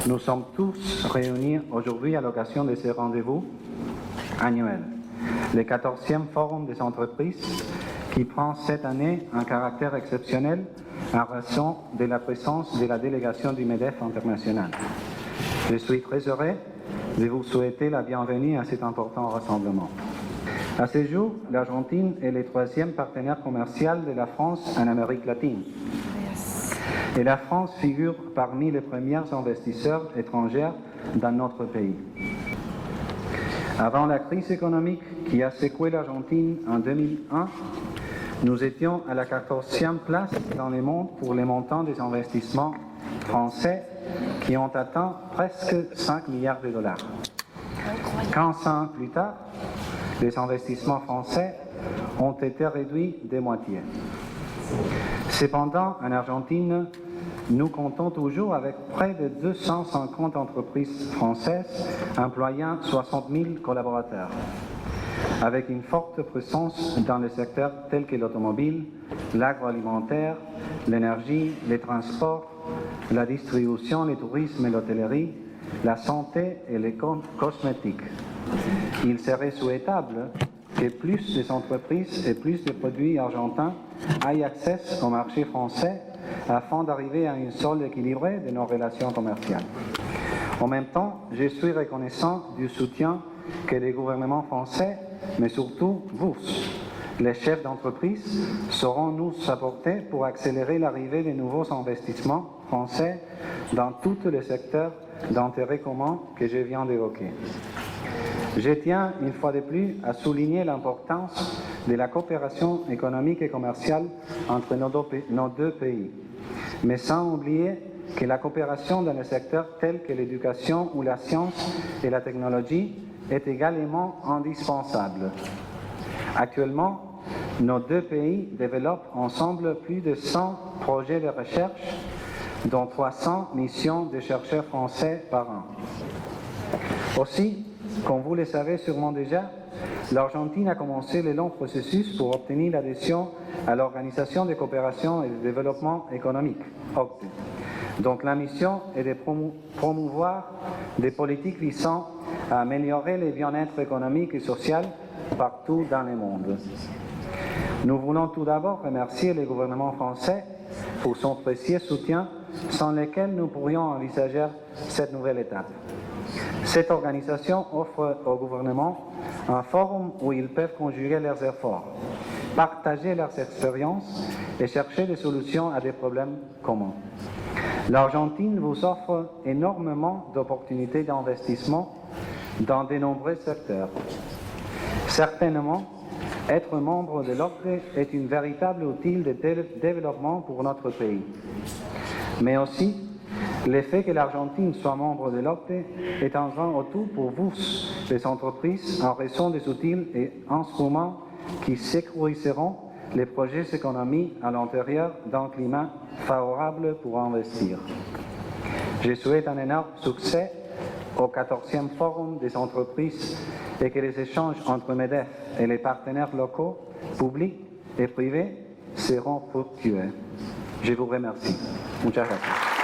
Nous sommes tous réunis aujourd'hui à l'occasion de ce rendez-vous annuel, le 14e Forum des entreprises qui prend cette année un caractère exceptionnel en raison de la présence de la délégation du MEDEF international. Je suis très heureux de vous souhaiter la bienvenue à cet important rassemblement. À ce jour, l'Argentine est le 3e partenaire commercial de la France en Amérique latine. Et la France figure parmi les premiers investisseurs étrangers dans notre pays. Avant la crise économique qui a secoué l'Argentine en 2001, nous étions à la 14e place dans le monde pour les montants des investissements français qui ont atteint presque 5 milliards de dollars. 15 ans plus tard, les investissements français ont été réduits de moitié. Cependant, en Argentine, nous comptons toujours avec près de 250 entreprises françaises employant 60 000 collaborateurs, avec une forte présence dans les secteurs tels que l'automobile, l'agroalimentaire, l'énergie, les transports, la distribution, le tourisme et l'hôtellerie, la santé et les cosmétiques. Il serait souhaitable que plus d'entreprises et plus de produits argentins aient accès au marché français afin d'arriver à une solde équilibrée de nos relations commerciales. En même temps, je suis reconnaissant du soutien que les gouvernements français, mais surtout vous, les chefs d'entreprise, sauront nous apporter pour accélérer l'arrivée de nouveaux investissements français dans tous les secteurs d'intérêt commun que je viens d'évoquer. Je tiens une fois de plus à souligner l'importance de la coopération économique et commerciale entre nos deux pays, mais sans oublier que la coopération dans les secteurs tels que l'éducation ou la science et la technologie est également indispensable. Actuellement, nos deux pays développent ensemble plus de 100 projets de recherche, dont 300 missions de chercheurs français par an. Aussi, comme vous le savez sûrement déjà, l'Argentine a commencé le long processus pour obtenir l'adhésion à l'Organisation de coopération et de développement économique, OCDE. Donc la mission est de promouvoir des politiques visant à améliorer le bien-être économique et social partout dans le monde. Nous voulons tout d'abord remercier le gouvernement français pour son précieux soutien sans lequel nous pourrions envisager cette nouvelle étape. Cette organisation offre au gouvernement un forum où ils peuvent conjuguer leurs efforts, partager leurs expériences et chercher des solutions à des problèmes communs. L'Argentine vous offre énormément d'opportunités d'investissement dans de nombreux secteurs. Certainement, être membre de l'OCDE est une véritable outil de développement pour notre pays. Mais aussi, le fait que l'Argentine soit membre de l'OCDE est un grand atout pour vous, les entreprises, en raison des outils et instruments qui sécuriseront les projets économiques à l'intérieur d'un climat favorable pour investir. Je souhaite un énorme succès au 14e Forum des entreprises et que les échanges entre MEDEF et les partenaires locaux, publics et privés seront fructueux. Je vous remercie. Muchas gracias.